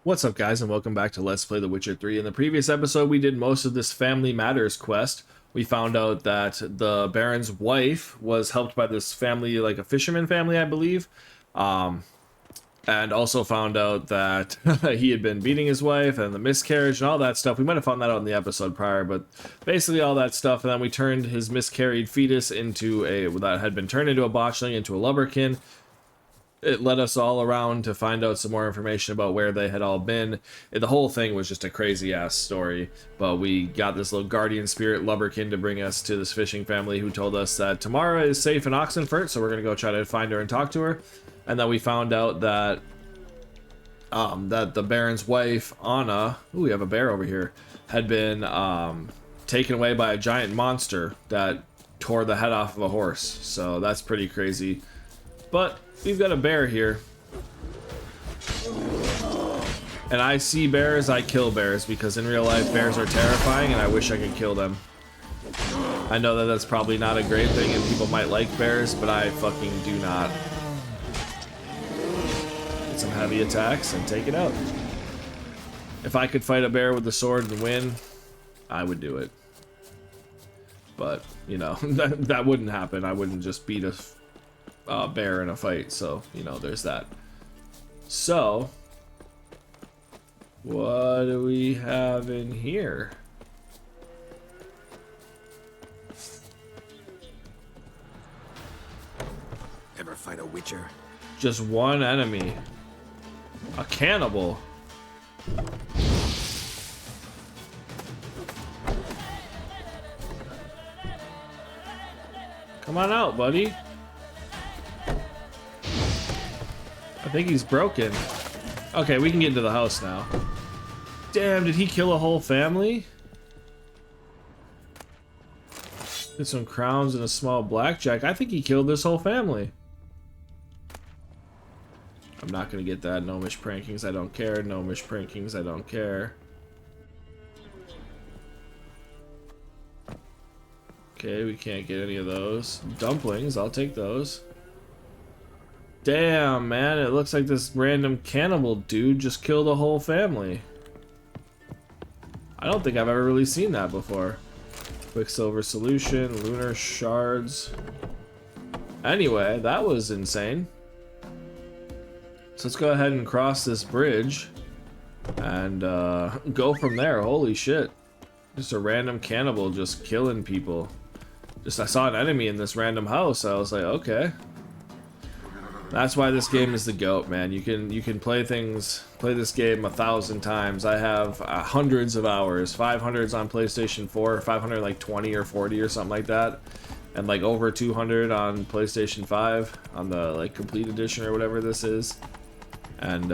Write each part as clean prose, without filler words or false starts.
What's up, guys, and welcome back to Let's Play The Witcher 3. In the previous episode, we did most of this Family Matters quest. We found out that the Baron's wife was helped by this family, like a fisherman family, I believe. And also found out that he had been beating his wife and the miscarriage and all that stuff. We might have found that out in the episode prior, but basically all that stuff. And then we turned his miscarried fetus into that had been turned into a botchling, into a lubberkin. It led us all around to find out some more information about where they had all been. The whole thing was just a crazy ass story, but we got this little guardian spirit lubberkin to bring us to this fishing family who told us that Tamara is safe in Oxenfurt, so we're gonna go try to find her and talk to her. And then we found out that that the Baron's wife, Anna, ooh, we have a bear over here, had been taken away by a giant monster that tore the head off of a horse. So that's pretty crazy. But we've got a bear here. And I see bears, I kill bears, because in real life bears are terrifying and I wish I could kill them. I know that that's probably not a great thing and people might like bears, but I fucking do not. Get some heavy attacks and take it out. If I could fight a bear with a sword and win, I would do it. But, you know, that wouldn't happen. I wouldn't just beat a bear in a fight, so you know, there's that. So what do we have in here? Ever fight a witcher? Just one enemy, a cannibal. Come on out, buddy. I think he's broken. Okay, we can get into the house now. Damn, did he kill a whole family? Get some crowns and a small blackjack. I think he killed this whole family. I'm not gonna get that. Gnomish prankings, I don't care. Gnomish prankings, I don't care. Okay, we can't get any of those. Dumplings, I'll take those. Damn, man, it looks like this random cannibal dude just killed a whole family. I don't think I've ever really seen that before. Quicksilver solution, lunar shards. Anyway, that was insane. So let's go ahead and cross this bridge and go from there. Holy shit. Just a random cannibal just killing people. I saw an enemy in this random house. I was like, okay. That's why this game is the GOAT, man. You can play this game 1,000 times. I have hundreds of hours, 500s on PlayStation 4, 500 like 20 or 40 or something like that, and like over 200 on PlayStation 5 on the like complete edition or whatever this is. And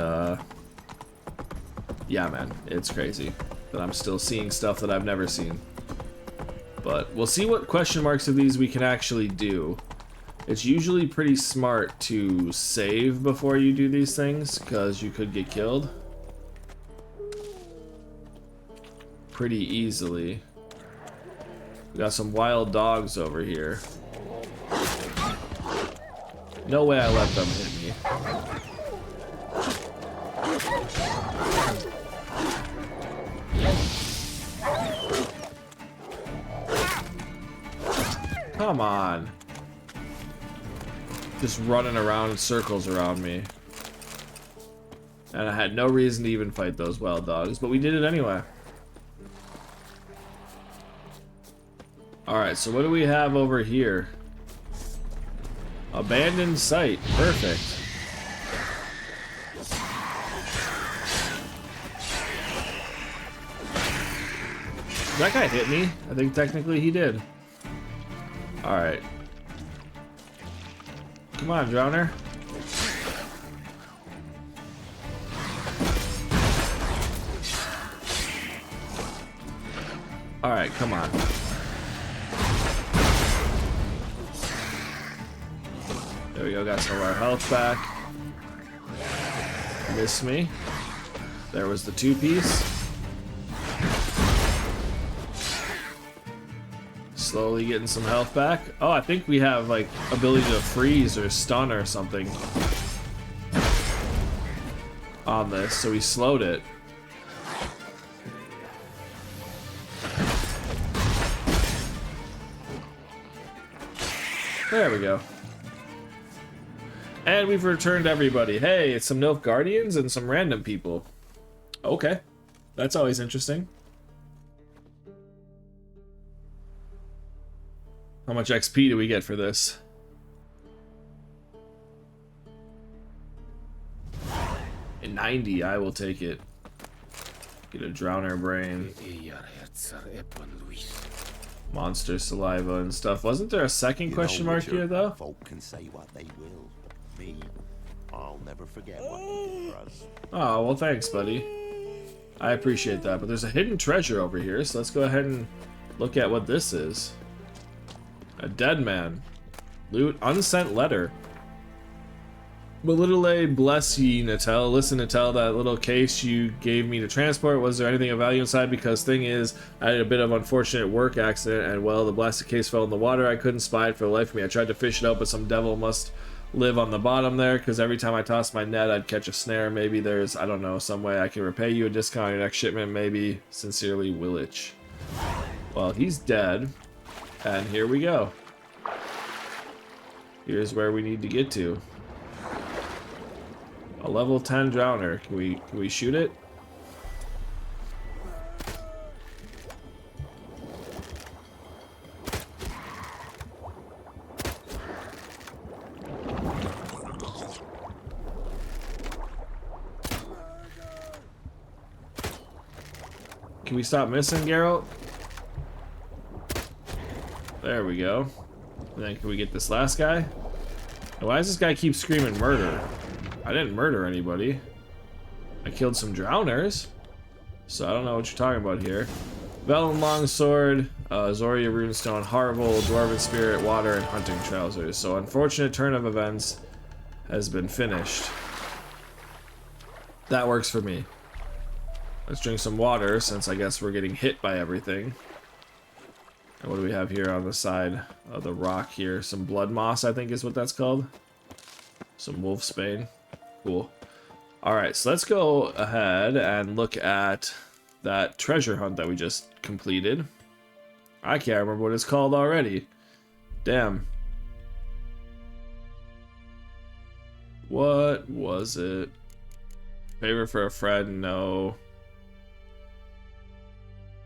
yeah, man, it's crazy that I'm still seeing stuff that I've never seen. But we'll see what question marks of these we can actually do. It's usually pretty smart to save before you do these things, because you could get killed pretty easily. We got some wild dogs over here. No way I let them hit me. Come on. Just running around in circles around me. And I had no reason to even fight those wild dogs, but we did it anyway. Alright, so what do we have over here? Abandoned site. Perfect. That guy hit me. I think technically he did. Alright. Come on, Drowner. Alright, come on. There we go, got some of our health back. Missed me. There was the two-piece. Slowly getting some health back. Oh, I think we have like ability to freeze or stun or something. on this, so we slowed it. There we go. And we've returned everybody. Hey, it's some Nilfgaardians and some random people. Okay. That's always interesting. How much XP do we get for this? A 90, I will take it. Get a drowner brain. Monster saliva and stuff. Wasn't there a second question mark here though? Folk can say what they will. Me, I'll never forget what you did for us. Oh, well thanks, buddy. I appreciate that, but there's a hidden treasure over here, so let's go ahead and look at what this is. A dead man. Loot, unsent letter. Belittle bless ye, Natel. Listen, Natel, that little case you gave me to transport, was there anything of value inside? Because thing is, I had a bit of unfortunate work accident, and well, the blasted case fell in the water. I couldn't spy it for the life of me. I tried to fish it out, but some devil must live on the bottom there, because every time I tossed my net, I'd catch a snare. Maybe there's, I don't know, some way I can repay you a discount on your next shipment, maybe. Sincerely, Willich. Well, he's dead, and here we go. Here's where we need to get to. A level 10 drowner. Can we shoot it? Can we stop missing, Geralt? There we go. And then can we get this last guy? And why does this guy keep screaming murder? I didn't murder anybody. I killed some drowners. So I don't know what you're talking about here. Velen Longsword, Zoria Runestone, Harvel, Dwarven Spirit, Water, and Hunting Trousers. So unfortunate turn of events has been finished. That works for me. Let's drink some water since I guess we're getting hit by everything. And what do we have here on the side of the rock here? Some blood moss, I think is what that's called. Some wolfsbane. Cool. Alright, so let's go ahead and look at that treasure hunt that we just completed. I can't remember what it's called already. Damn. What was it? Favor for a friend? No.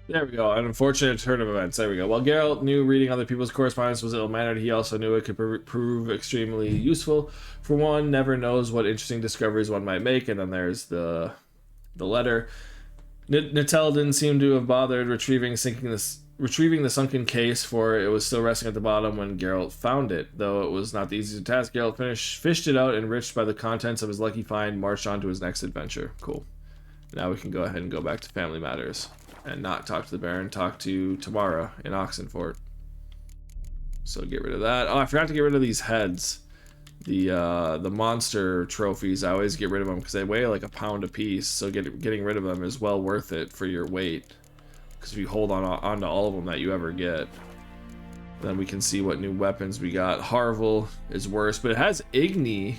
There we go. An unfortunate turn of events. There we go. While Geralt knew reading other people's correspondence was ill-mannered, he also knew it could prove extremely useful. For one, never knows what interesting discoveries one might make. And then there's the letter. Natel didn't seem to have bothered retrieving the sunken case, for it was still resting at the bottom when Geralt found it. Though it was not the easiest task, Geralt fished it out, enriched by the contents of his lucky find, marched on to his next adventure. Cool. Now we can go ahead and go back to family matters. And not talk to the Baron, talk to Tamara in Oxenfort. So get rid of that. Oh, I forgot to get rid of these heads. The monster trophies, I always get rid of them because they weigh like a pound a piece. So getting rid of them is well worth it for your weight. Because if you hold on to all of them that you ever get, then we can see what new weapons we got. Harvel is worse, but it has Igni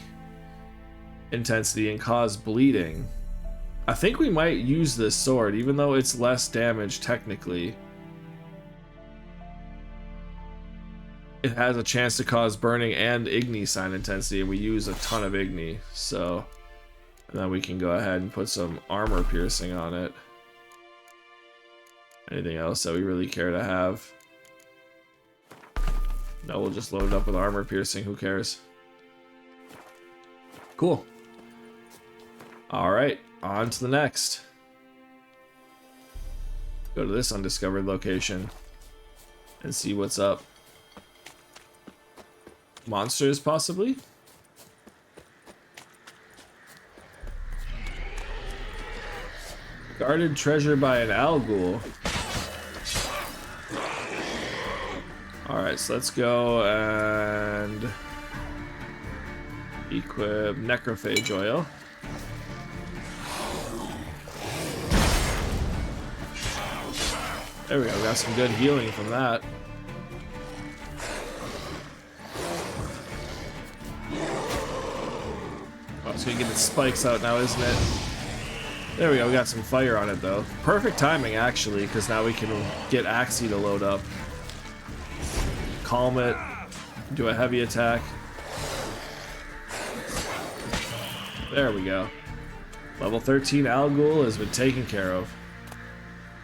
intensity and cause bleeding. I think we might use this sword, even though it's less damage technically. It has a chance to cause burning and Igni sign intensity, and we use a ton of Igni, so... And then we can go ahead and put some armor piercing on it. Anything else that we really care to have? No, we'll just load it up with armor piercing, who cares? Cool. Alright. On to the next. Go to this undiscovered location and see what's up. Monsters, possibly? Guarded treasure by an Algul. Alright, so let's go and equip Necrophage Oil. There we go, we got some good healing from that. Oh, it's gonna get its spikes out now, isn't it? There we go, we got some fire on it though. Perfect timing actually, because now we can get Axie to load up. Calm it, do a heavy attack. There we go. Level 13 Alghoul has been taken care of.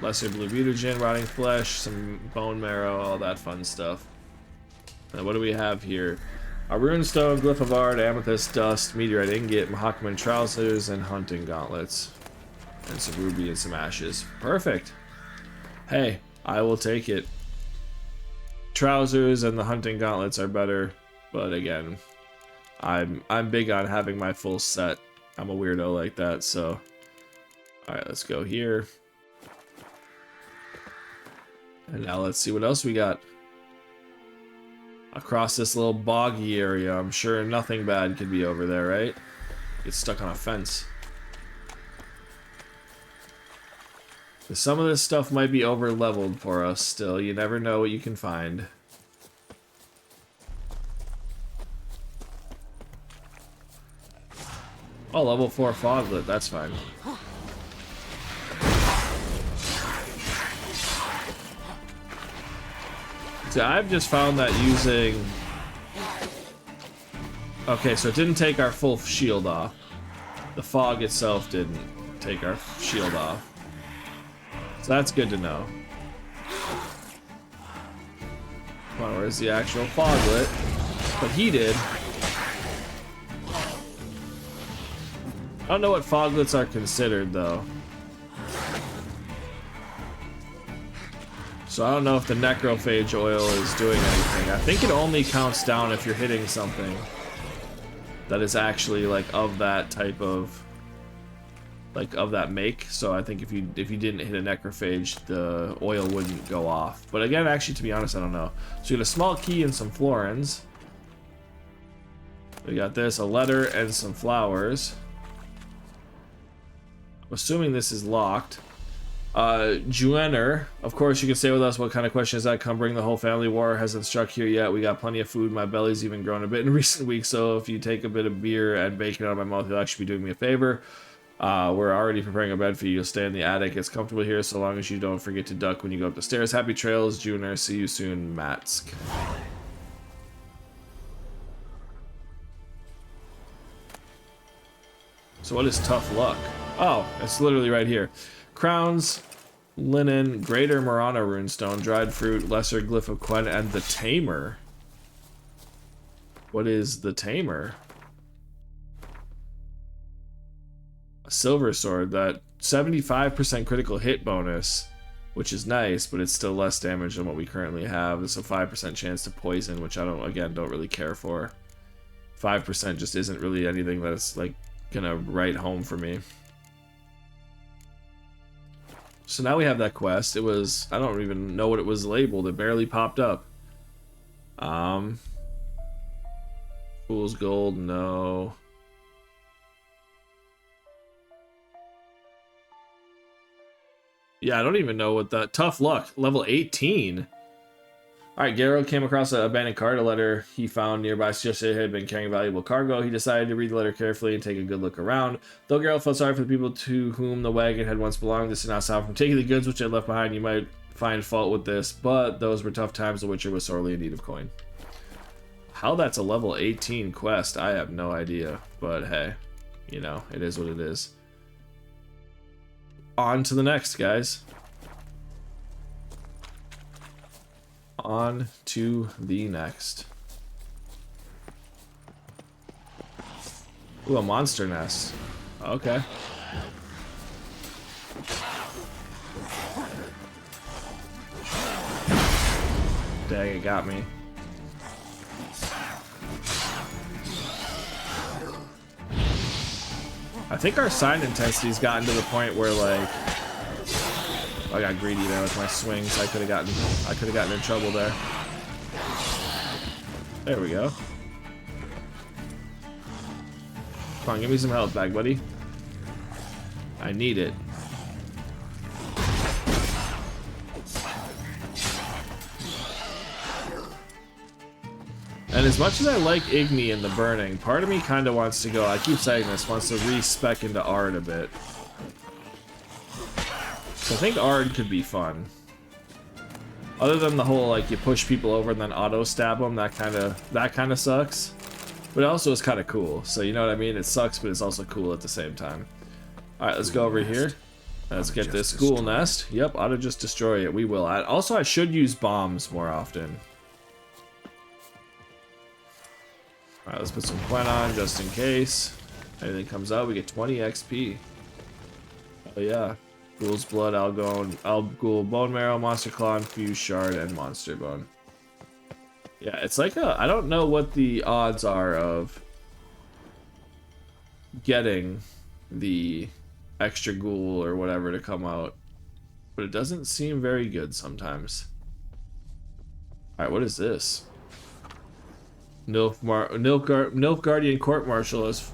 Lesser blue mutagen, rotting flesh, some bone marrow, all that fun stuff. And what do we have here? A runestone, glyph of art, amethyst dust, meteorite ingot, Mahakman trousers, and hunting gauntlets. And some ruby and some ashes. Perfect. Hey, I will take it. Trousers and the hunting gauntlets are better, but again, I'm big on having my full set. I'm a weirdo like that, so alright, let's go here. And now let's see what else we got. Across this little boggy area, I'm sure nothing bad could be over there, right? Get stuck on a fence. Some of this stuff might be over leveled for us still. You never know what you can find. Oh, level 4 foglet, that's fine. See, I've just found that using... Okay, so it didn't take our full shield off. The fog itself didn't take our shield off. So that's good to know. Come on, where's the actual foglet? But he did. I don't know what foglets are considered, though. So I don't know if the necrophage oil is doing anything. I think it only counts down if you're hitting something that is actually like of that type of, like of that make. So I think if you didn't hit a necrophage, the oil wouldn't go off. But again, actually, to be honest, I don't know. So you get a small key and some florins. We got this, a letter and some flowers. I'm assuming this is locked. Juener, of course, you can stay with us. What kind of question is that? Come bring the whole family. War hasn't struck here yet. We got plenty of food. My belly's even grown a bit in recent weeks, so if you take a bit of beer and bacon out of my mouth, you'll actually be doing me a favor. We're already preparing a bed for you. You'll stay in the attic. It's comfortable here so long as you don't forget to duck when you go up the stairs. Happy trails, Juener. See you soon, Matsk. So what is tough luck? Oh, it's literally right here. Crowns, linen, greater Marana runestone, dried fruit, lesser glyph of Quen, and the Tamer. What is the Tamer? A silver sword, that 75% critical hit bonus, which is nice, but it's still less damage than what we currently have. It's a 5% chance to poison, which I don't really care for. 5% just isn't really anything that's like gonna write home for me. So now we have that quest. It was, I don't even know what it was labeled. It barely popped up. Fool's Gold, no. Yeah, I don't even know what that, tough luck, level 18. Alright, Garo came across an abandoned cart, a letter he found nearby suggested it had been carrying valuable cargo. He decided to read the letter carefully and take a good look around. Though Garo felt sorry for the people to whom the wagon had once belonged, this did not stop him from taking the goods which they had left behind. You might find fault with this, but those were tough times. The Witcher was sorely in need of coin. How that's a level 18 quest, I have no idea. But hey, you know, it is what it is. On to the next, guys. On to the next. Ooh, a monster nest. Okay. Dang, it got me. I think our sign intensity's gotten to the point where like I got greedy there with my swings. I could have gotten in trouble there. There we go. Come on, give me some health back, buddy. I need it. And as much as I like Igni and the burning, part of me kind of wants to go, I keep saying this, wants to re-spec into art a bit. So I think Ard could be fun. Other than the whole like you push people over and then auto stab them, that kind of sucks. But it also is kind of cool. So you know what I mean? It sucks, but it's also cool at the same time. All right, let's go over here. Let's get this ghoul nest. Yep, auto just destroy it. We will. Also, I should use bombs more often. All right, let's put some Quen on just in case anything comes out. We get 20 XP. Oh yeah. Ghoul's Blood, Ghoul Bone Marrow, Monster Claw, Infused Shard, and Monster Bone. Yeah, it's like I don't know what the odds are of getting the extra ghoul or whatever to come out, but it doesn't seem very good sometimes. Alright, what is this? Nilfgaardian Court Martial is...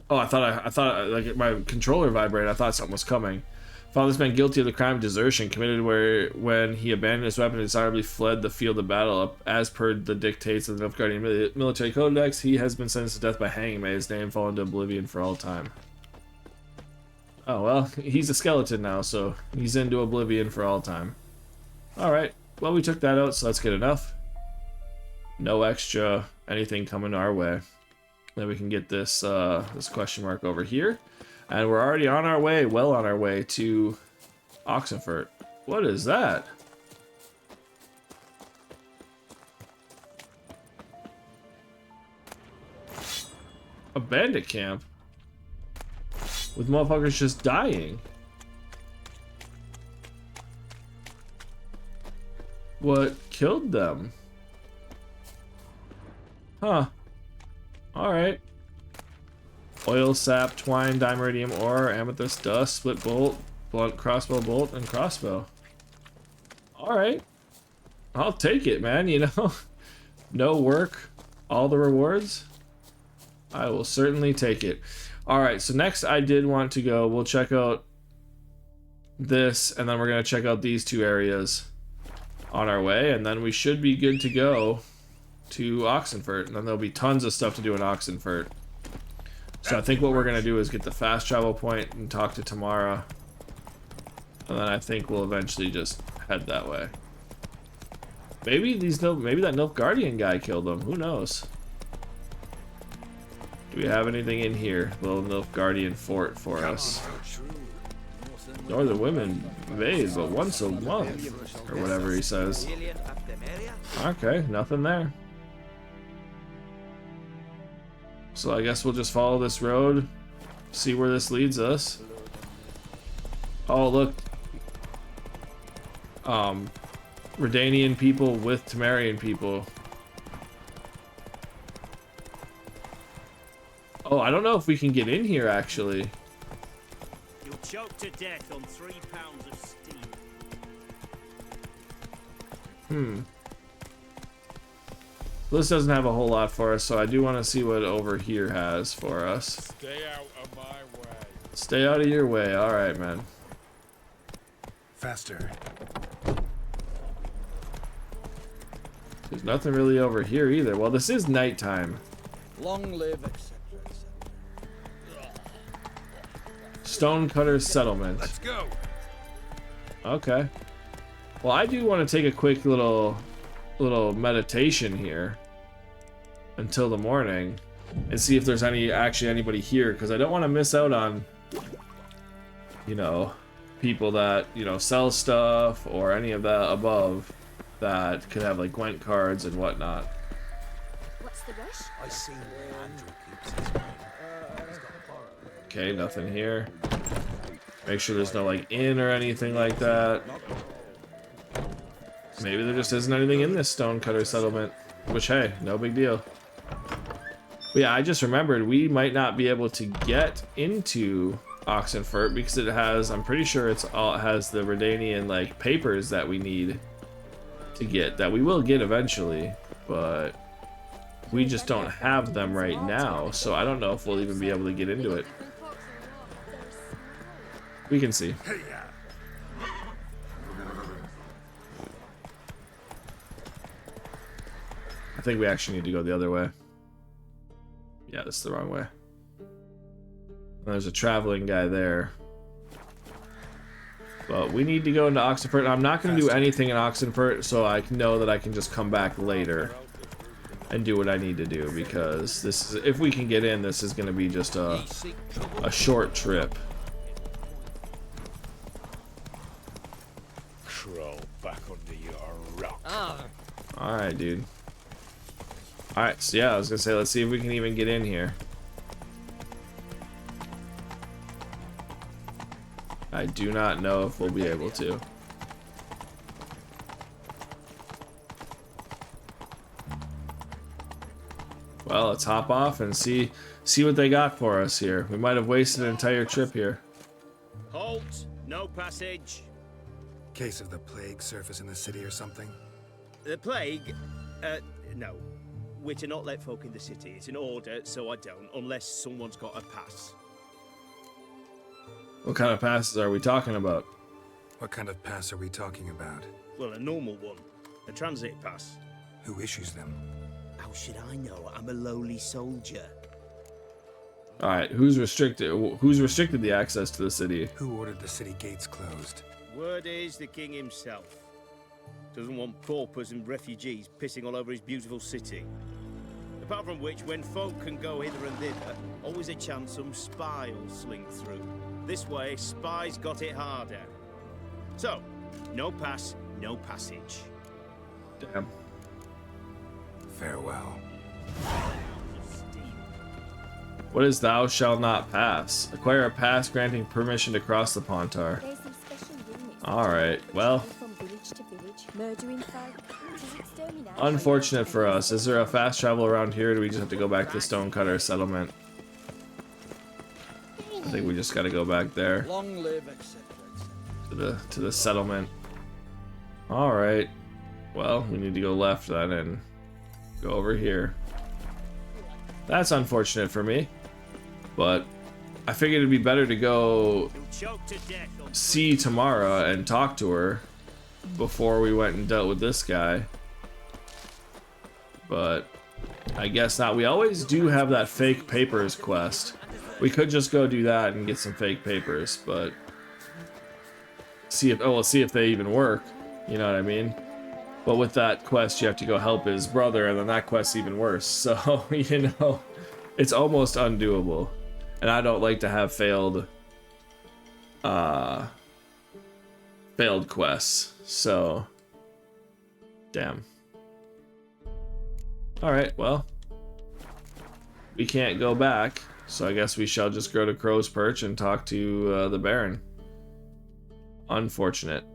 Oh, I thought like my controller vibrated. I thought something was coming. Found this man guilty of the crime of desertion committed when he abandoned his weapon and dishonorably fled the field of battle. As per the dictates of the Nilfgaardian military codex, he has been sentenced to death by hanging. May his name fall into oblivion for all time. Oh well, he's a skeleton now, so he's into oblivion for all time. All right. Well, we took that out, so let's get enough. No extra anything coming our way. Then we can get this this question mark over here, and we're already on our way, well on our way to Oxenfurt. What is that? A bandit camp with motherfuckers just dying. What killed them? Huh. Alright. Oil, sap, twine, dimeridium ore, amethyst dust, split bolt, blunt crossbow bolt, and crossbow. Alright. I'll take it, man, you know? No work, all the rewards. I will certainly take it. Alright, so next I did want to go, we'll check out this, and then we're going to check out these two areas on our way, and then we should be good to go to Oxenfurt, and then there'll be tons of stuff to do in Oxenfurt. So I think what we're gonna do is get the fast travel point and talk to Tamara, and then I think we'll eventually just head that way. Maybe maybe that Nilfgaardian guy killed them. Who knows? Do we have anything in here? Little Nilfgaardian fort for us. Northern women bathe but once a month, or whatever he says. Okay, nothing there. So I guess we'll just follow this road, see where this leads us. Oh look, Redanian people with Temerian people. Oh, I don't know if we can get in here actually. You'll choke to death on 3 pounds of steam. This doesn't have a whole lot for us, so I do want to see what over here has for us. Stay out of my way. Stay out of your way. All right, man. Faster. There's nothing really over here either. Well, this is nighttime. Long live, etc. Stonecutter Settlement. Let's go. Okay. Well, I do want to take a quick little meditation here until the morning and see if there's actually anybody here, because I don't want to miss out on, you know, people that, you know, sell stuff or any of that above that could have like Gwent cards and whatnot. What's the rush? I see where Andrew keeps his money. Okay, nothing here. Make sure there's no like inn or anything like that. Maybe there just isn't anything in this Stonecutter Settlement, which, hey, no big deal. But yeah, I just remembered we might not be able to get into Oxenfurt because it has, I'm pretty sure it has the Redanian like papers that we need to get, that we will get eventually, but we just don't have them right now, so I don't know if we'll even be able to get into it. We can see. I think we actually need to go the other way. Yeah, this is the wrong way. There's a traveling guy there. But we need to go into Oxenfurt. I'm not going to do anything in Oxenfurt, so I know that I can just come back later and do what I need to do, because this is, if we can get in, this is going to be just a short trip. Crawl back under your rock. Alright, dude. Alright, so yeah, I was going to say, let's see if we can even get in here. I do not know if we'll be able to. Well, let's hop off and see what they got for us here. We might have wasted an entire trip here. Halt! No passage. Case of the plague surface in the city or something? The plague? No. We're to not let folk in the city. It's an order, so I don't, unless someone's got a pass. What kind of passes are we talking about? What kind of pass are we talking about? Well, a normal one. A transit pass. Who issues them? How should I know? I'm a lowly soldier. Alright, who's restricted the access to the city? Who ordered the city gates closed? Word is the king himself. Doesn't want paupers and refugees pissing all over his beautiful city. Apart from which, when folk can go hither and thither, always a chance some spy will slink through. This way, spies got it harder. So, no pass, no passage. Damn. Farewell. What is thou shall not pass? Acquire a pass granting permission to cross the Pontar. There's some special units. Alright, well, From village to village, murdering folk. To exterminate. unfortunate for us. Is there a fast travel around here, or do we just have to go back to Stonecutter Settlement? I think we just gotta go back there. Long live, etc. To the settlement. Alright. Well, we need to go left then and go over here. That's unfortunate for me. But I figured it'd be better to go You'll choke to death on see Tamara and talk to her before we went and dealt with this guy. But I guess not. We always do have that fake papers quest. We could just go do that and get some fake papers, but we'll see if they even work. You know what I mean? But with that quest, you have to go help his brother, and then that quest's even worse. So, you know, it's almost undoable. And I don't like to have failed quests. So, damn. Alright, well, we can't go back. So I guess we shall just go to Crow's Perch and talk to the Baron. Unfortunate.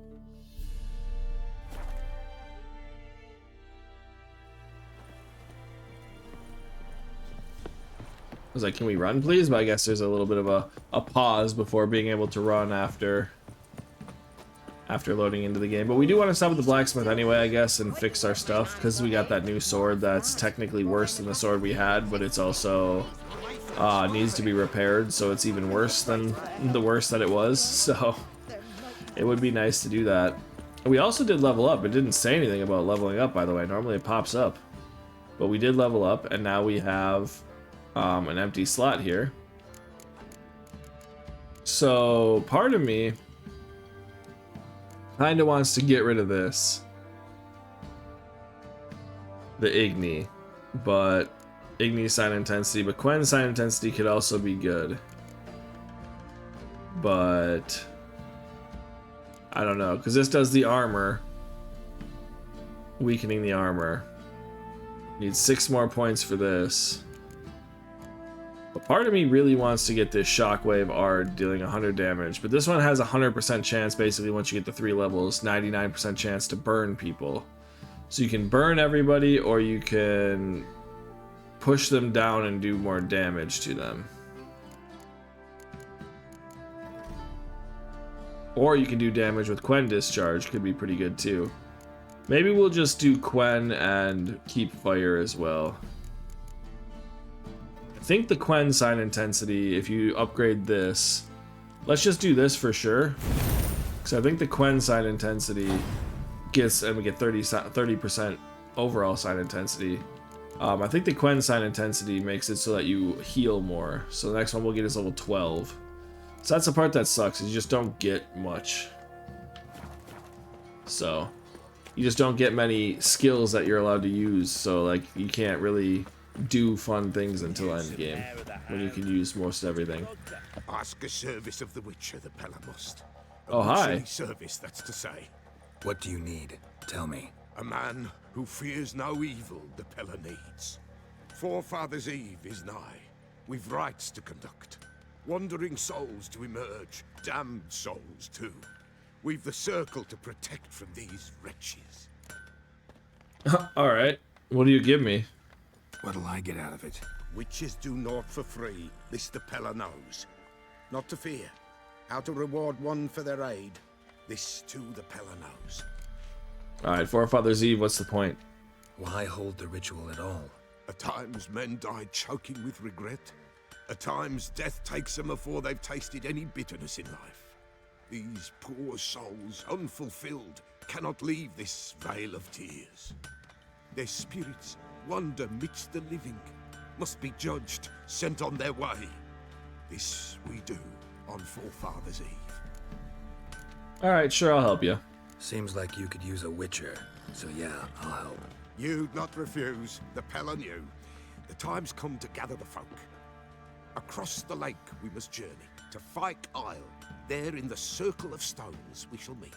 I was like, can we run please? But I guess there's a little bit of a pause before being able to run after loading into the game. But we do want to stop at the blacksmith anyway, I guess, and fix our stuff, because we got that new sword that's technically worse than the sword we had, but it's also needs to be repaired, so it's even worse than the worst that it was. So it would be nice to do that. We also did level up. It didn't say anything about leveling up, by the way. Normally it pops up, but we did level up, and now we have an empty slot here. So part of me kind of wants to get rid of this, the Igni, but Igni sign intensity, but Quen sign intensity could also be good. But I don't know, because this does the armor, weakening the armor. Need 6 more points for this. But part of me really wants to get this Shockwave Ard dealing 100 damage, but this one has a 100% chance basically once you get to 3 levels, 99% chance to burn people. So you can burn everybody, or you can push them down and do more damage to them. Or you can do damage with Quen Discharge, could be pretty good too. Maybe we'll just do Quen and keep fire as well. I think the Quen sign intensity, if you upgrade this, let's just do this for sure, because I think the Quen sign intensity gets, and we get 30% overall sign intensity. I think the Quen sign intensity makes it so that you heal more. So the next one we'll get is level 12. So that's the part that sucks, is you just don't get much. So you just don't get many skills that you're allowed to use. So like you can't really do fun things until endgame when you can use most everything. Ask a service of the Witcher, the Pella must. A Oh, hi. witcherly service, that's to say. What do you need? Tell me. A man who fears no evil the Pella needs. Forefathers' Eve is nigh. We've rites to conduct. Wandering souls to emerge. Damned souls, too. We've the circle to protect from these wretches. Alright, what do you give me? What'll I get out of it? Witches do naught for free. This the Pella knows. Not to fear. How to reward one for their aid. This too the Pella knows. Alright, Forefathers Eve, what's the point? Why hold the ritual at all? At times men die choking with regret. At times death takes them before they've tasted any bitterness in life. These poor souls, unfulfilled, cannot leave this vale of tears. Their spirits wander midst the living, must be judged, sent on their way. This we do on Forefathers' Eve. Alright, sure, I'll help you. Seems like you could use a witcher, so yeah, I'll help. You'd not refuse, the Pella knew. The time's come to gather the folk. Across the lake we must journey, to Fyke Isle. There in the circle of stones we shall meet.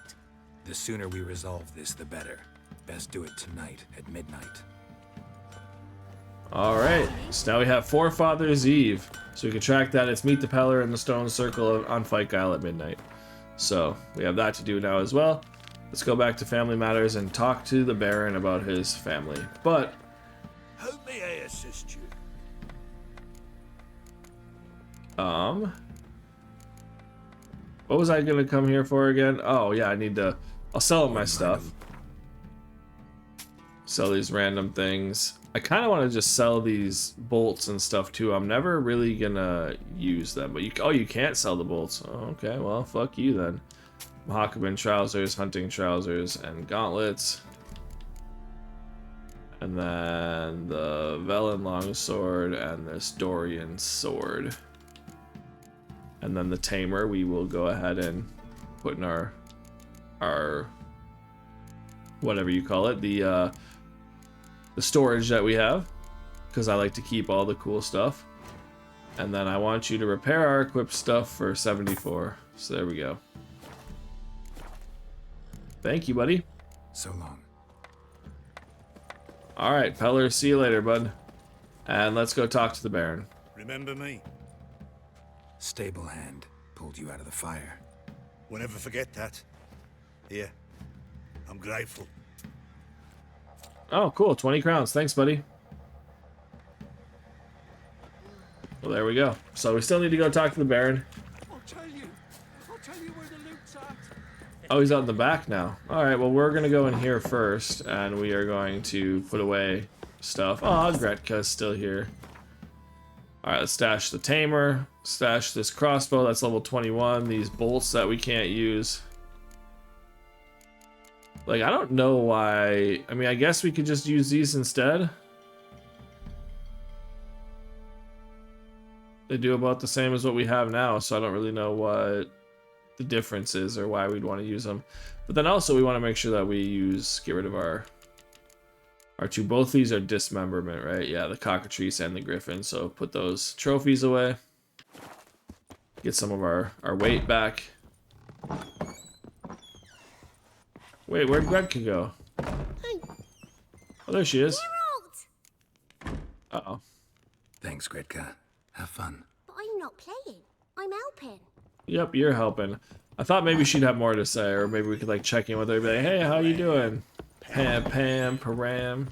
The sooner we resolve this, the better. Best do it tonight at midnight. Alright, so now we have Forefathers Eve. So we can track that. It's meet the Peller in the stone circle on Fyke Isle at midnight. So we have that to do now as well. Let's go back to Family Matters and talk to the Baron about his family. But How may I assist you? what was I gonna come here for again? Oh yeah, I'll sell my stuff. Sell these random things. I kind of want to just sell these bolts and stuff too. I'm never really gonna use them, but you can't sell the bolts. Oh, okay, well, fuck you then. Mahakabin trousers, hunting trousers, and gauntlets. And then the Velen longsword and this Dorian sword. And then the tamer we will go ahead and put in our whatever you call it, the storage that we have, because I like to keep all the cool stuff. And then I want you to repair our equipped stuff for 74. So there we go. Thank you, buddy. So long. Alright, Peller, see you later, bud. And let's go talk to the Baron. Remember me? Stable hand pulled you out of the fire. Won't ever forget that. Here, I'm grateful. Oh, cool. 20 crowns. Thanks, buddy. Well, there we go. So we still need to go talk to the Baron. I'll tell you where the loot's at. Oh, he's out in the back now. Alright, well, we're going to go in here first, and we are going to put away stuff. Oh, Gretka's still here. Alright, let's stash the Tamer. Stash this crossbow. That's level 21. These bolts that we can't use. Like, I don't know why. I mean, I guess we could just use these instead. They do about the same as what we have now, so I don't really know what the difference is or why we'd want to use them. But then also we want to make sure that we get rid of our two. Both these are dismemberment, right? Yeah, the cockatrice and the griffin. So put those trophies away. Get some of our weight back. Wait, where'd Gredka go? Oh, there she is. Uh-oh. Thanks, Gretka. Have fun. But I'm not playing. I'm helping. Yep, you're helping. I thought maybe she'd have more to say, or maybe we could like check in with her and be like, hey, how you doing? Pam, Param.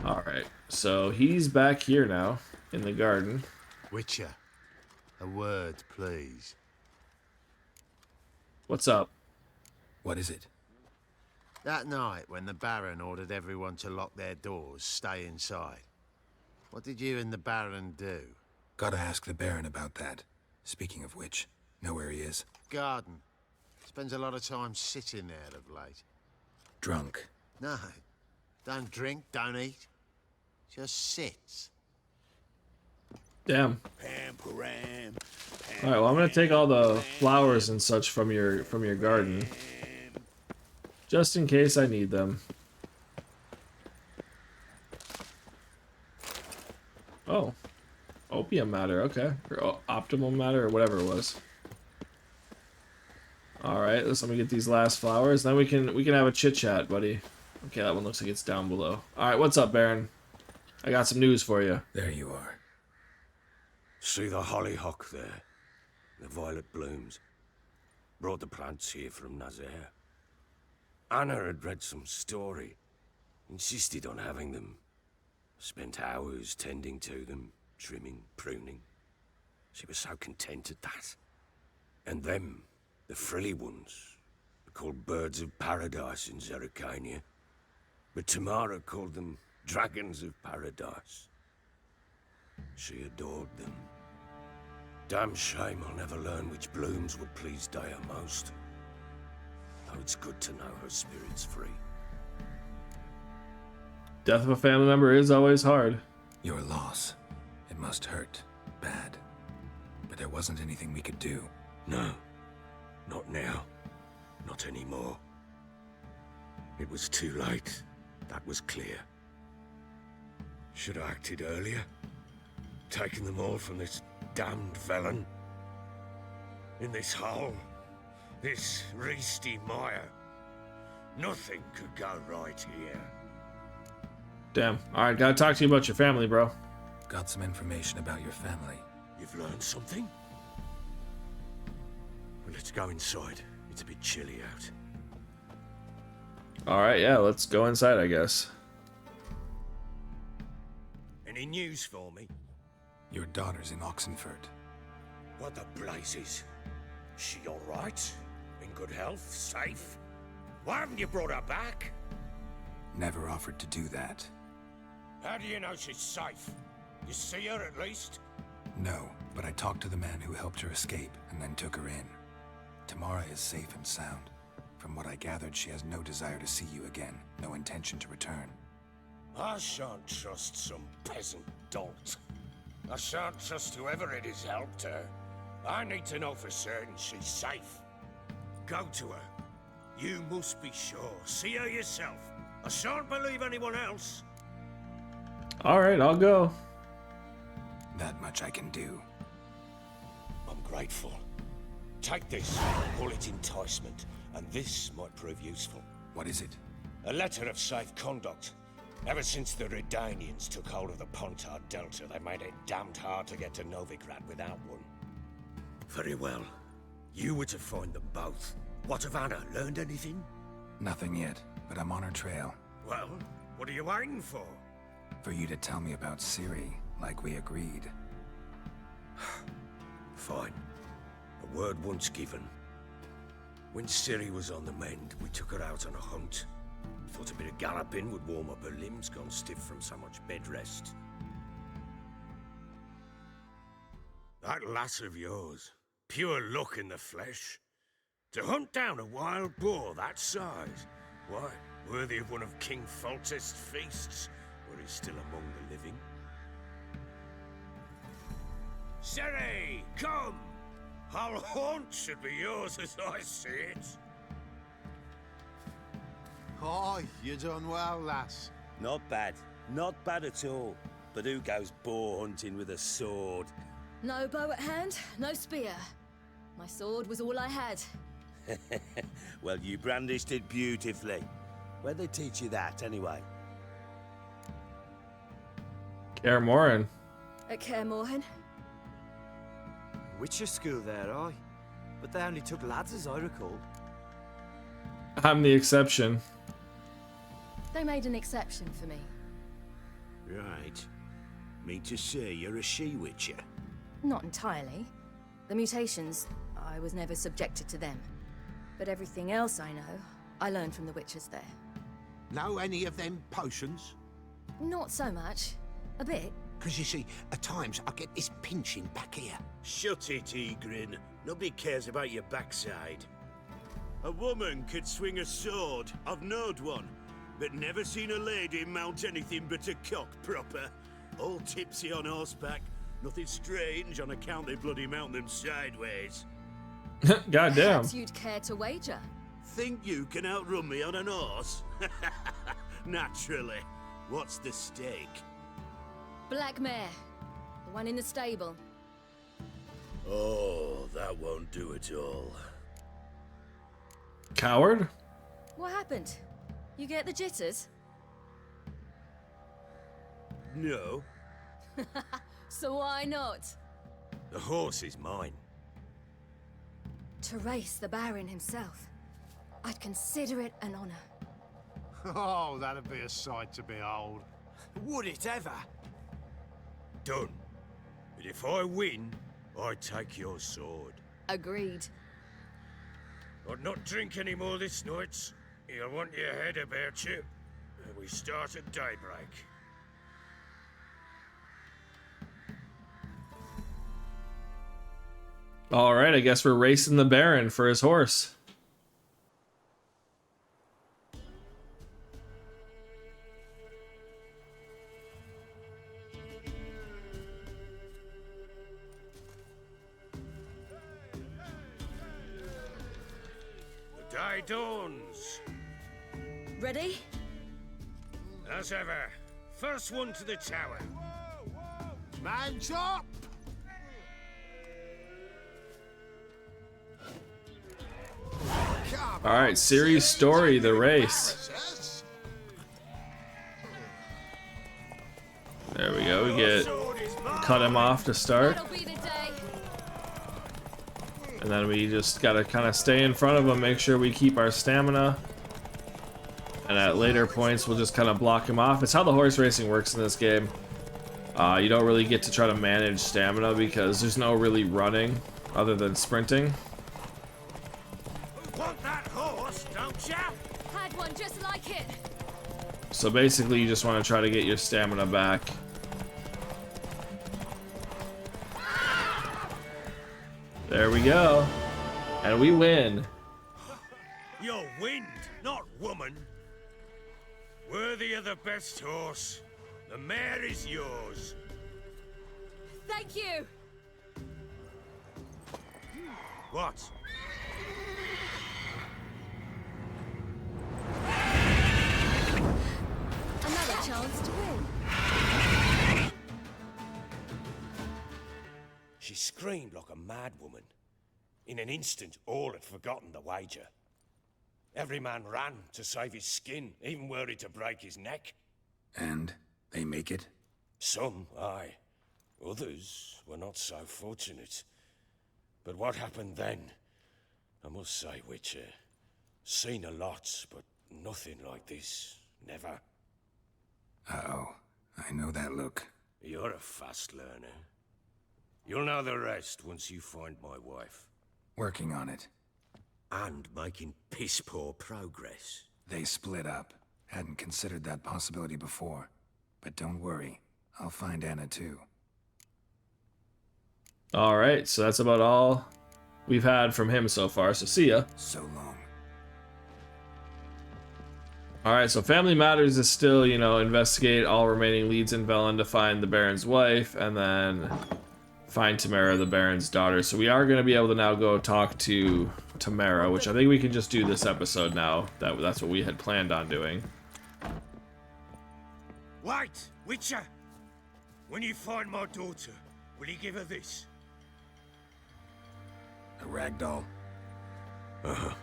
Alright, so he's back here now, in the garden. Witcher, a word, please. What's up? What is it? That night when the Baron ordered everyone to lock their doors, stay inside. What did you and the Baron do? Gotta ask the Baron about that. Speaking of which, know where he is? Garden. Spends a lot of time sitting there of late. Drunk. No, don't drink, don't eat. Just sits. Damn. Pam, param. Alright, well I'm gonna take all the flowers and such from your garden. Just in case I need them. Oh. Opium matter, okay. Or optimal matter, or whatever it was. Alright, let's let me get these last flowers. Then we can have a chit chat, buddy. Okay, that one looks like it's down below. Alright, what's up, Baron? I got some news for you. There you are. See the hollyhock there? The violet blooms. Brought the plants here from Nazaire. Anna had read some story. Insisted on having them. Spent hours tending to them, trimming, pruning. She was so content at that. And them, the frilly ones, are called birds of paradise in Zerrikania. But Tamara called them dragons of paradise. She adored them. Damn shame I'll never learn which blooms would please Daya most. Though it's good to know her spirit's free. Death of a family member is always hard. Your loss. It must hurt. Bad. But there wasn't anything we could do. No. Not now. Not anymore. It was too late. That was clear. Should have acted earlier. Taken them all from this damned felon. In this hole. This reesty mire. Nothing could go right here. Damn. Alright, gotta talk to you about your family, bro. Got some information about your family. You've learned something? Well, let's go inside. It's a bit chilly out. Alright, yeah, let's go inside, I guess. Any news for me? Your daughter's in Oxenford. What the blazes? She alright? In good health? Safe? Why haven't you brought her back? Never offered to do that. How do you know she's safe? You see her at least? No, but I talked to the man who helped her escape and then took her in. Tamara is safe and sound. From what I gathered, she has no desire to see you again, no intention to return. I shan't trust some peasant dolt. I shan't trust whoever it is helped her. I need to know for certain she's safe. Go to her. You must be sure. See her yourself. I shan't believe anyone else. Alright, I'll go. That much I can do. I'm grateful. Take this, call it enticement, and this might prove useful. What is it? A letter of safe conduct. Ever since the Redanians took hold of the Pontard Delta, they made it damned hard to get to Novigrad without one. Very well. You were to find them both. What of Anna? Learned anything? Nothing yet, but I'm on her trail. Well, what are you waiting for? For you to tell me about Ciri, like we agreed. Fine. A word once given. When Ciri was on the mend, we took her out on a hunt. Thought a bit of galloping would warm up her limbs gone stiff from so much bed rest. That lass of yours, pure luck in the flesh. To hunt down a wild boar that size, why, worthy of one of King Foltest's feasts, where he's still among the living. Ciri, come! Our haunt should be yours as I see it. Oh, you done well, lass. Not bad. Not bad at all. But who goes boar hunting with a sword? No bow at hand, no spear. My sword was all I had. Well, you brandished it beautifully. Where'd they teach you that, anyway? Kaer Morhen. At Kaer Morhen. Witcher school there, aye. But they only took lads, as I recall. I'm the exception. They made an exception for me. Right. Mean to say you're a she-witcher? Not entirely. The mutations, I was never subjected to them. But everything else I know, I learned from the witches there. Know any of them potions? Not so much. A bit. Because you see, at times I get this pinching back here. Shut it, Egrin. Nobody cares about your backside. A woman could swing a sword. I've knowed one. But never seen a lady mount anything but a cock proper. All tipsy on horseback. Nothing strange on account they bloody mount them sideways. Goddamn. Perhaps you'd care to wager. Think you can outrun me on an horse? Naturally. What's the stake? Black mare. The one in the stable. Oh, that won't do it all. Coward? What happened? You get the jitters? No. So why not? The horse is mine. To race the Baron himself. I'd consider it an honor. Oh, that'd be a sight to behold. Would it ever? Done. But if I win, I take your sword. Agreed. I'd not drink any more this night. You'll want your head about you. We start at daybreak. Alright, I guess we're racing the Baron for his horse. The day dawns. Ready? As ever, first one to the tower. Man chop! Alright, series story, the race. There we go, we get cut him off to start. That'll be the day. And then we just gotta kind of stay in front of him, make sure we keep our stamina. And at later points, we'll just kind of block him off. It's how the horse racing works in this game. You don't really get to try to manage stamina because there's no really running other than sprinting. Want that horse, don't ya? Had one just like it. So basically, you just want to try to get your stamina back. There we go. And we win. You're wind, not woman. Worthy of the best horse. The mare is yours. Thank you. What? Another chance to win. She screamed like a mad woman. In an instant, all had forgotten the wager. Every man ran to save his skin, even worried to break his neck. And they make it? Some, aye. Others were not so fortunate. But what happened then? I must say, Witcher, seen a lot, but nothing like this. Never. Uh-oh. I know that look. You're a fast learner. You'll know the rest once you find my wife. Working on it. And making piss-poor progress. They split up. Hadn't considered that possibility before. But don't worry. I'll find Anna too. Alright, so that's about all we've had from him so far, so see ya. So long. Alright, so Family Matters is still, you know, investigate all remaining leads in Velen to find the Baron's wife, and then find Tamara, the Baron's daughter. So we are going to be able to now go talk to Tamara, which I think we can just do this episode now. That's what we had planned on doing. Wait, Witcher! When you find my daughter, will you give her this? A ragdoll. Uh-huh.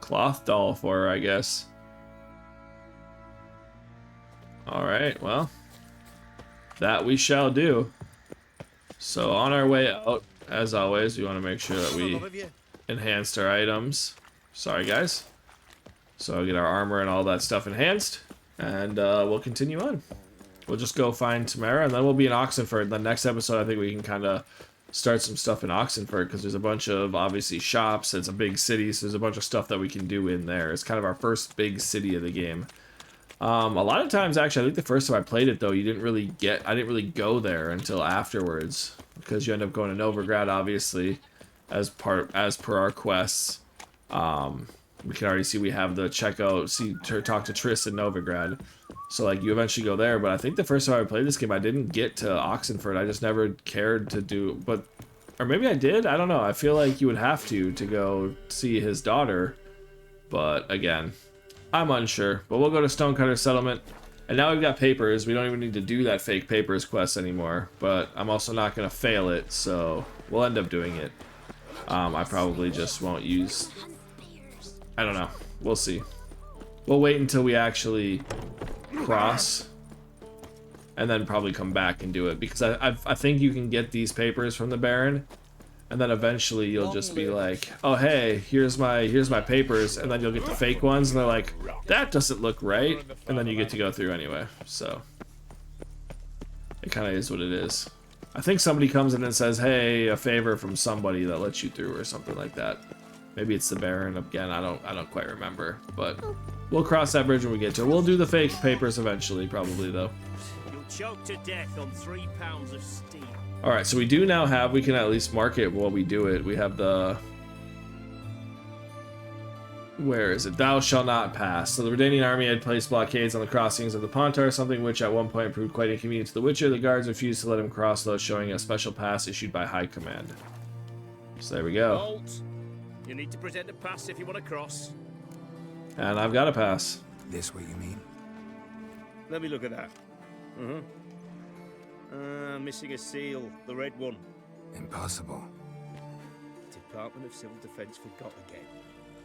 Cloth doll for her, I guess. Alright, well, that we shall do. So on our way out, as always, we want to make sure that we enhanced our items. Sorry, guys. So get our armor and all that stuff enhanced, and we'll continue on. We'll just go find Tamara, and then we'll be in Oxenford. The next episode, I think we can kind of start some stuff in Oxenford, because there's a bunch of, obviously, shops. It's a big city, so there's a bunch of stuff that we can do in there. It's kind of our first big city of the game. A lot of times, actually, I think the first time I played it, though, I didn't really go there until afterwards, because you end up going to Novigrad, obviously, as per our quests. We can already see we have the talk to Triss in Novigrad. So, like, you eventually go there, but I think the first time I played this game, I didn't get to Oxenford. I just never cared to do, but Or maybe I did? I don't know. I feel like you would have to go see his daughter. But again, I'm unsure. But we'll go to Stonecutter Settlement. And now we've got papers. We don't even need to do that fake papers quest anymore. But I'm also not going to fail it, so we'll end up doing it. I probably just won't use... I don't know. We'll see. We'll wait until we actually cross. And then probably come back and do it. Because I think you can get these papers from the Baron. And then eventually you'll just be like, oh hey, here's my papers, and then you'll get the fake ones, and they're like, that doesn't look right, and then you get to go through anyway. So it kind of is what it is. I think somebody comes in and says, hey, a favor from somebody that lets you through or something like that. Maybe it's the Baron again. I don't quite remember, but we'll cross that bridge when we get to it. We'll do the fake papers eventually, probably though. You'll choke to death on 3 pounds of steam. Alright, so we do now have, we can at least mark it while we do it. We have the... Where is it? Thou shall not pass. So the Redanian army had placed blockades on the crossings of the Pontar, something which at one point proved quite inconvenient to the Witcher. The guards refused to let him cross, though showing a special pass issued by High Command. So there we go. Halt. You need to present a pass if you want to cross. And I've got a pass. This what you mean? Let me look at that. Missing a seal, the red one. Impossible. Department of Civil Defense forgot again.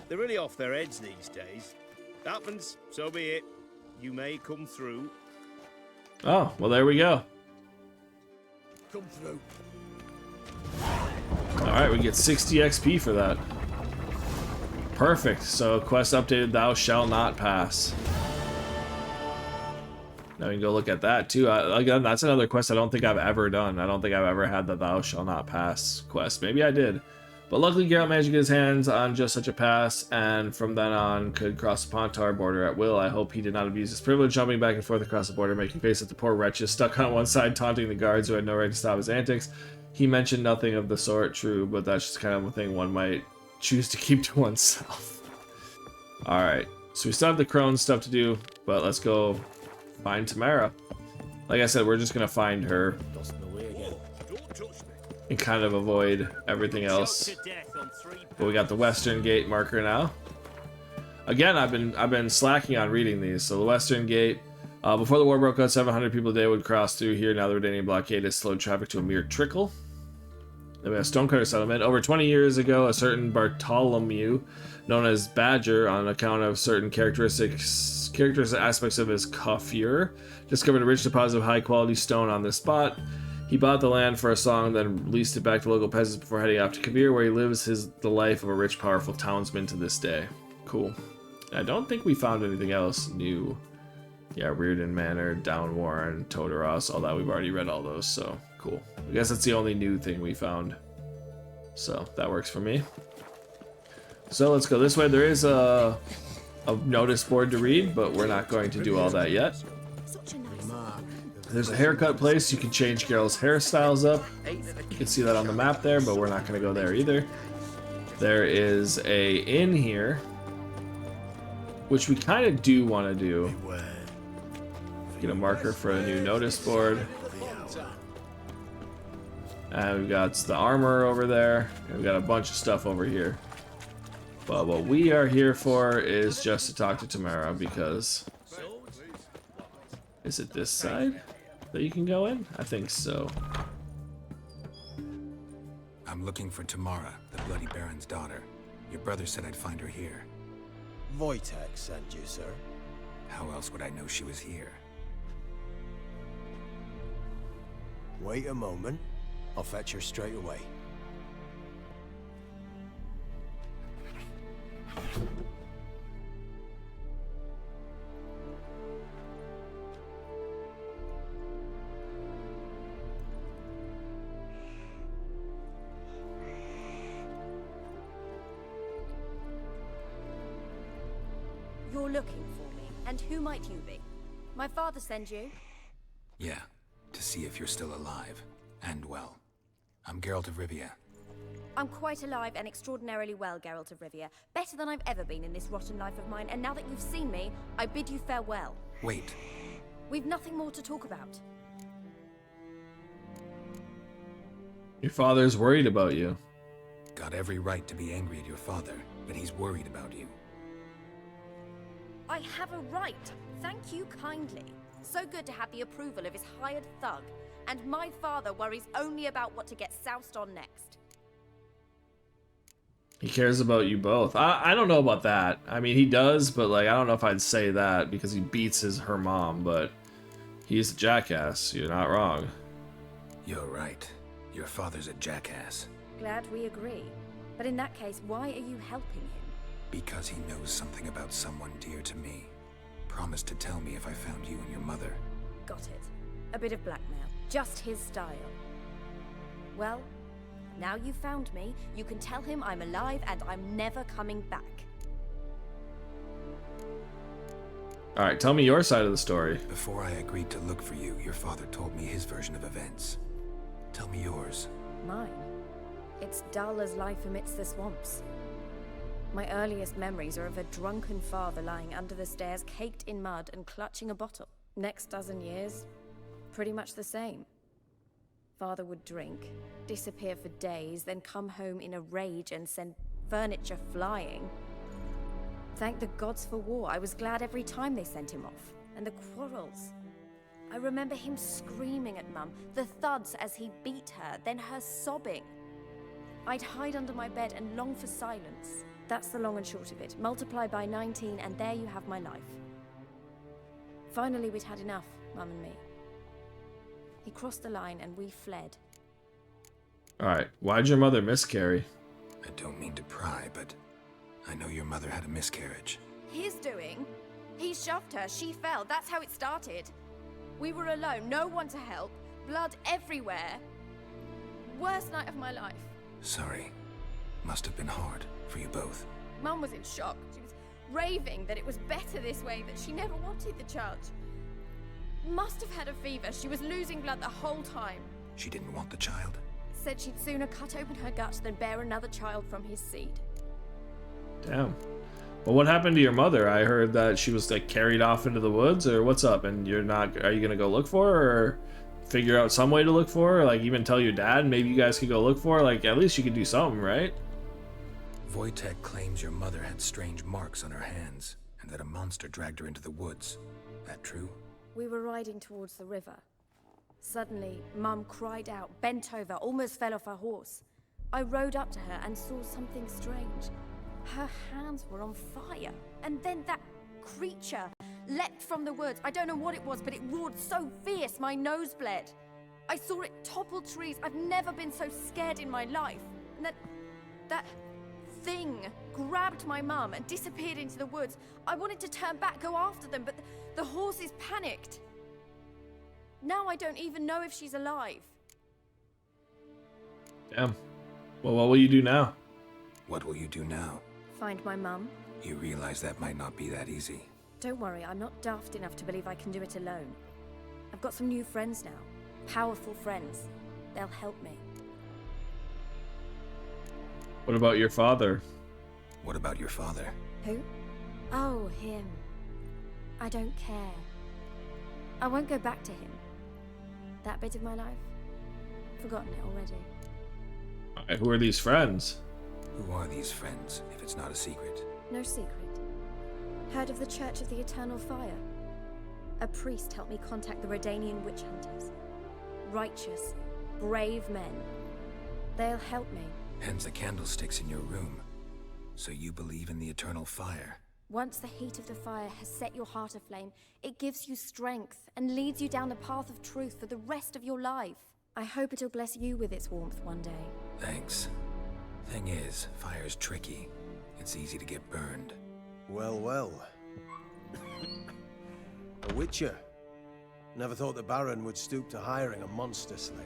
They're really off their heads these days. Happens, so be it. You may come through. Oh, well there we go. Come through. Alright, we get 60 XP for that. Perfect. So quest updated, thou shall not pass. Now we can go look at that too. Again, that's another quest I don't think I've ever done. I don't think I've ever had the thou shall not pass quest. Maybe I did. But luckily Geralt managed to get his hands on just such a pass, and from then on could cross the Pontar border at will. I hope he did not abuse his privilege, jumping back and forth across the border, making face at the poor wretches stuck on one side, taunting the guards who had no right to stop his antics. He mentioned nothing of the sort, true, but that's just kind of a thing one might choose to keep to oneself. Alright, so we still have the crone stuff to do, but let's go find Tamara. Like I said, we're just gonna find her and kind of avoid everything else. But we got the Western Gate marker now. Again, I've been slacking on reading these. So the Western Gate, before the war broke out, 700 people a day would cross through here. Now the Redanian blockade has slowed traffic to a mere trickle. Then we have Stonecutter Settlement. Over 20 years ago, a certain Bartholomew, known as Badger on account of certain characteristic aspects of his coiffure, discovered a rich deposit of high-quality stone on this spot. He bought the land for a song, then leased it back to local peasants before heading off to Kabir, where he lives the life of a rich, powerful townsman to this day. Cool. I don't think we found anything else new. Yeah, Rearden Manor, Downwarren, Todoros, all that. We've already read all those, so cool. I guess that's the only new thing we found. So that works for me. So let's go this way. There is a notice board to read, but we're not going to do all that yet. There's a haircut place. You can change Geralt's hairstyles up. You can see that on the map there, but we're not going to go there either. There is a inn here, which we kind of do want to do. Get a marker for a new notice board. And we've got the armor over there. And we've got a bunch of stuff over here. But what we are here for is just to talk to Tamara, because... Is it this side that you can go in? I think so. I'm looking for Tamara, the Bloody Baron's daughter. Your brother said I'd find her here. Wojtek sent you, sir. How else would I know she was here? Wait a moment. I'll fetch her straight away. You're looking for me, and who might you be? My father sent you? Yeah, to see if you're still alive. And well. I'm Geralt of Rivia. I'm quite alive and extraordinarily well, Geralt of Rivia. Better than I've ever been in this rotten life of mine, and now that you've seen me, I bid you farewell. Wait. We've nothing more to talk about. Your father's worried about you. Got every right to be angry at your father, but he's worried about you. I have a right. Thank you kindly. So good to have the approval of his hired thug. And my father worries only about what to get soused on next. He cares about you both. I don't know about that. I mean, he does, but like, I don't know if I'd say that because he beats her mom, but he's a jackass. You're not wrong. You're right. Your father's a jackass. Glad we agree. But in that case, why are you helping him? Because he knows something about someone dear to me. Promised to tell me if I found you and your mother. Got it. A bit of blackmail. Just his style. Well, now you've found me, you can tell him I'm alive and I'm never coming back. Alright, tell me your side of the story. Before I agreed to look for you, your father told me his version of events. Tell me yours. Mine? It's dull as life amidst the swamps. My earliest memories are of a drunken father lying under the stairs, caked in mud and clutching a bottle. Next dozen years, pretty much the same. Father would drink, disappear for days, then come home in a rage and send furniture flying. Thank the gods for war. I was glad every time they sent him off. And the quarrels. I remember him screaming at Mum, the thuds as he beat her, then her sobbing. I'd hide under my bed and long for silence. That's the long and short of it. Multiply by 19 and there you have my life. Finally, we'd had enough, Mum and me. He crossed the line and we fled. Alright, why'd your mother miscarry? I don't mean to pry, but I know your mother had a miscarriage. His doing? He shoved her, she fell, that's how it started. We were alone, no one to help, blood everywhere. Worst night of my life. Sorry. Must have been hard for you both. Mum was in shock. She was raving that it was better this way, that she never wanted the child. Must have had a fever. She was losing blood the whole time. She didn't want the child? Said she'd sooner cut open her gut than bear another child from his seed. Damn. Well, what happened to your mother? I heard that she was like carried off into the woods, or what's up? And you're not, are you gonna go look for her, or figure out some way to look for her? Like even tell your dad, maybe you guys could go look for her? Like at least you could do something, right? Wojtek claims your mother had strange marks on her hands, and that a monster dragged her into the woods. That true? We were riding towards the river. Suddenly, Mum cried out, bent over, almost fell off her horse. I rode up to her and saw something strange. Her hands were on fire. And then that creature leapt from the woods. I don't know what it was, but it roared so fierce my nose bled. I saw it topple trees. I've never been so scared in my life. And that thing grabbed my mum and disappeared into the woods. I wanted to turn back, go after them, but the horses panicked. Now I don't even know if she's alive. Damn. Well, what will you do now? What will you do now? Find my mum. You realize that might not be that easy. Don't worry, I'm not daft enough to believe I can do it alone. I've got some new friends now. Powerful friends. They'll help me. What about your father? What about your father? Who? Oh, him. I don't care. I won't go back to him. That bit of my life? Forgotten it already. Alright, who are these friends? Who are these friends, if it's not a secret? No secret. Heard of the Church of the Eternal Fire? A priest helped me contact the Redanian witch hunters. Righteous, brave men. They'll help me. Hence the candlesticks in your room. So you believe in the eternal fire? Once the heat of the fire has set your heart aflame, it gives you strength and leads you down the path of truth for the rest of your life. I hope it'll bless you with its warmth one day. Thanks. Thing is, fire's tricky. It's easy to get burned. Well, well. A witcher. Never thought the Baron would stoop to hiring a monster slayer.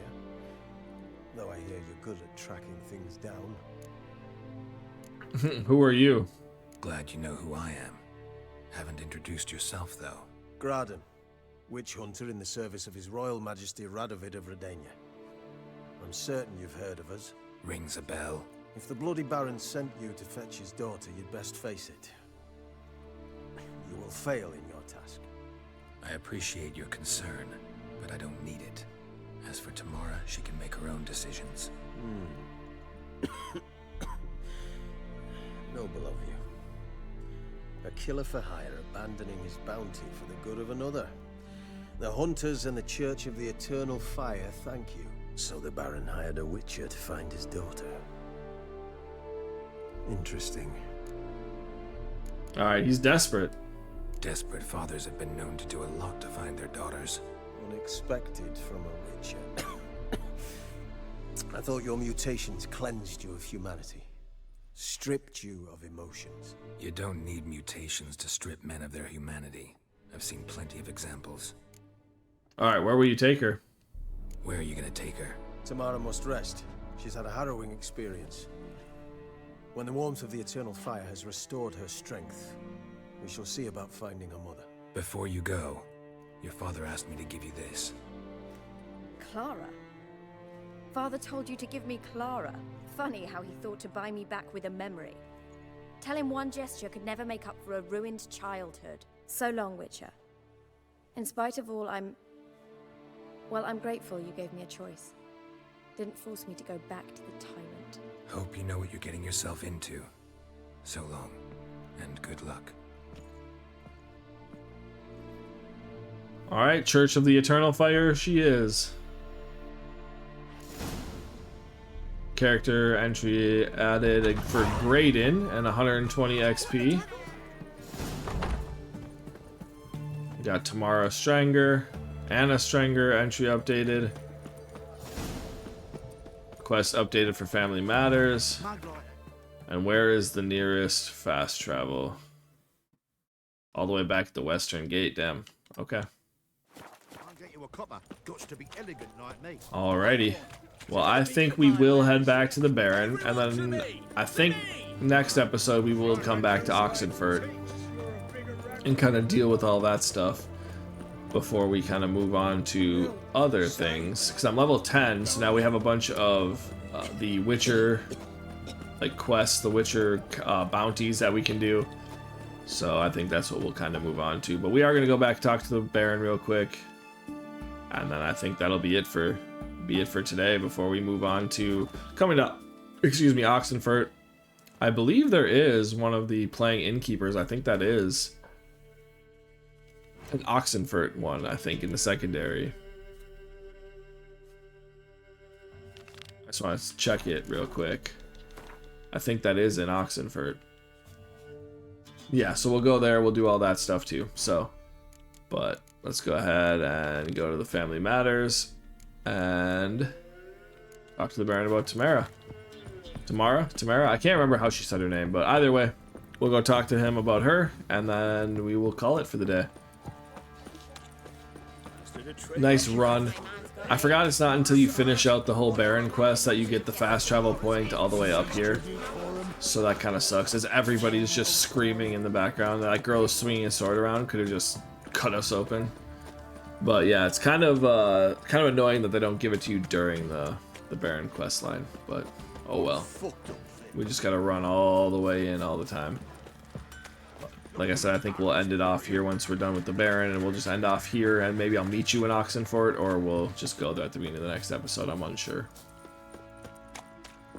Though I hear you're good at tracking things down. Who are you? Glad you know who I am. Haven't introduced yourself, though. Graden, witch hunter in the service of His Royal Majesty Radovid of Redania. I'm certain you've heard of us. Rings a bell. If the Bloody Baron sent you to fetch his daughter, you'd best face it. You will fail in your task. I appreciate your concern, but I don't need it. As for Tamara, she can make her own decisions. Noble of you. A killer for hire abandoning his bounty for the good of another. The hunters and the Church of the Eternal Fire thank you. So the Baron hired a witcher to find his daughter. Interesting. Alright, he's desperate. Desperate fathers have been known to do a lot to find their daughters. Unexpected from a witcher. I thought your mutations cleansed you of humanity. Stripped you of emotions. You don't need mutations to strip men of their humanity. I've seen plenty of examples. Alright, where will you take her? Where are you gonna take her? Tamara must rest. She's had a harrowing experience. When the warmth of the Eternal Fire has restored her strength, we shall see about finding her mother. Before you go, your father asked me to give you this. Clara? Father told you to give me Clara. Funny how he thought to buy me back with a memory. Tell him one gesture could never make up for a ruined childhood. So long, Witcher. In spite of all, I'm grateful you gave me a choice. Didn't force me to go back to the tyrant. Hope you know what you're getting yourself into. So long, and good luck. Alright, Church of the Eternal Fire, she is. Character entry added for Graydon and 120 XP. We got Tamara Stranger, Anna Stranger entry updated. Quest updated for Family Matters. And where is the nearest fast travel? All the way back at the Western Gate, damn. Okay. Alrighty. Well, I think we will head back to the Baron, and then I think next episode we will come back to Oxenfurt and kind of deal with all that stuff before we kind of move on to other things. Because I'm level 10, so now we have a bunch of the Witcher like quests, the Witcher bounties that we can do. So I think that's what we'll kind of move on to. But we are going to go back and talk to the Baron real quick, and then I think that'll be it for today before we move on to coming up. Excuse me, Oxenfurt. I believe there is one of the playing innkeepers. I think that is an Oxenfurt one, I think, in the secondary. I just want to check it real quick. I think that is in Oxenfurt. Yeah, so we'll go there. We'll do all that stuff too. So, but let's go ahead and go to the Family Matters and talk to the Baron about Tamara. Tamara? I can't remember how she said her name, but either way, we'll go talk to him about her, and then we will call it for the day. Nice run. I forgot it's not until you finish out the whole Baron quest that you get the fast travel point all the way up here. So that kind of sucks, as everybody's just screaming in the background. That girl is swinging a sword around could have just cut us open. But yeah, it's kind of annoying that they don't give it to you during the Baron quest line. But oh well, we just gotta run all the way in all the time. Like I said, I think we'll end it off here once we're done with the Baron, and we'll just end off here, and maybe I'll meet you in Oxenfurt, or we'll just go there at the beginning of the next episode. I'm unsure.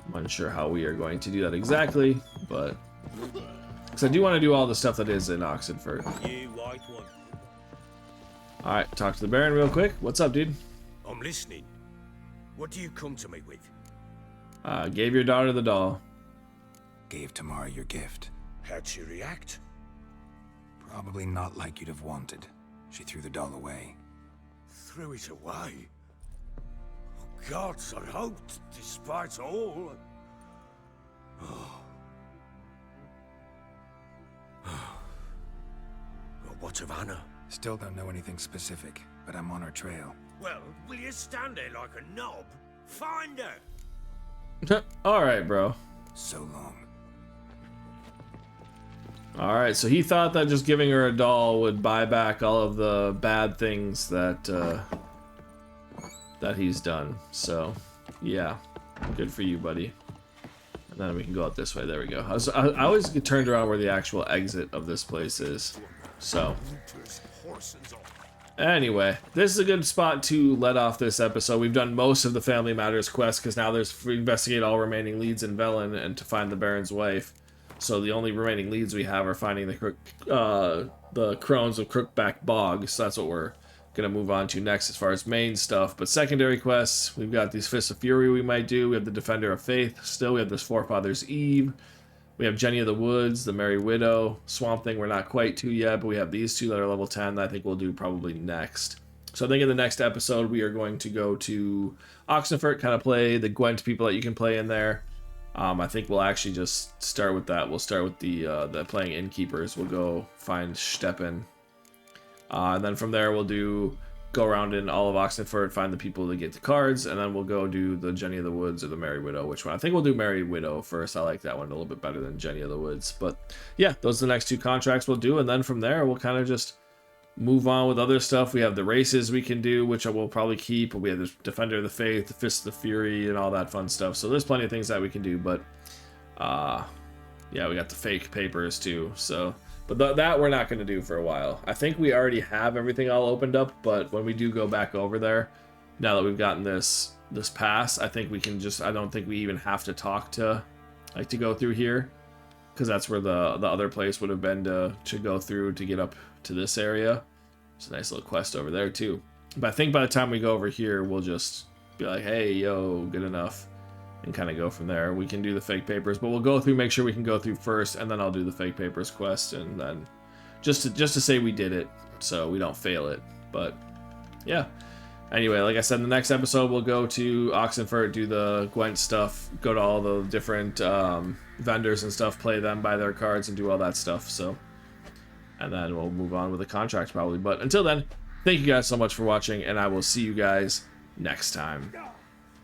I'm unsure how we are going to do that exactly, but because I do want to do all the stuff that is in Oxenfurt. Alright, talk to the Baron real quick. What's up, dude? I'm listening. What do you come to me with? Gave your daughter the doll. Gave Tamara your gift. How'd she react? Probably not like you'd have wanted. She threw the doll away. Threw it away? Oh, gods, I hoped, despite all. Oh. Well, what of Anna? Still don't know anything specific, but I'm on her trail. Well, will you stand there like a knob? Find her! Alright, bro. So long. Alright, so he thought that just giving her a doll would buy back all of the bad things that that he's done. So, yeah. Good for you, buddy. And then we can go out this way. There we go. I always get turned around where the actual exit of this place is. So, Anyway, this is a good spot to let off this episode. We've done most of the Family Matters quest because now we investigate all remaining leads in Velen and to find the Baron's wife. So the only remaining leads we have are finding the Crones of Crookback Bog. So that's what we're gonna move on to next as far as main stuff. But secondary quests, we've got these Fists of Fury we might do. We have the Defender of Faith. Still, we have this Forefathers Eve. We have Jenny of the Woods, the Merry Widow, Swamp Thing we're not quite to yet, but we have these two that are level 10 that I think we'll do probably next. So I think in the next episode we are going to go to Oxenfurt, kind of play the Gwent people that you can play in there. I think we'll actually just start with that. We'll start with the playing Innkeepers. We'll go find Steppen. And then from there we'll go around in all of Oxenfurt, find the people that get the cards, and then we'll go do the Jenny of the Woods or the Merry Widow. Which one? I think we'll do Merry Widow first. I like that one a little bit better than Jenny of the Woods. But yeah, those are the next two contracts we'll do, and then from there we'll kind of just move on with other stuff. We have the races we can do, which I will probably keep. We have the Defender of the Faith, the Fist of the Fury, and all that fun stuff. So there's plenty of things that we can do, but yeah, we got the fake papers too. So, but that we're not going to do for a while. I think we already have everything all opened up, but when we do go back over there, now that we've gotten this pass, I think we can just, I don't think we even have to talk to, like, to go through here, because that's where the other place would have been to go through to get up to this area. It's a nice little quest over there too. But I think by the time we go over here, we'll just be like, hey, yo, good enough, and kind of go from there. We can do the fake papers, but we'll go through, make sure we can go through first, and then I'll do the fake papers quest, and then just to say we did it, so we don't fail it. But yeah. Anyway, like I said, in the next episode, we'll go to Oxenfurt, do the Gwent stuff, go to all the different vendors and stuff, play them, buy their cards, and do all that stuff. So, and then we'll move on with the contract probably. But until then, thank you guys so much for watching, and I will see you guys next time.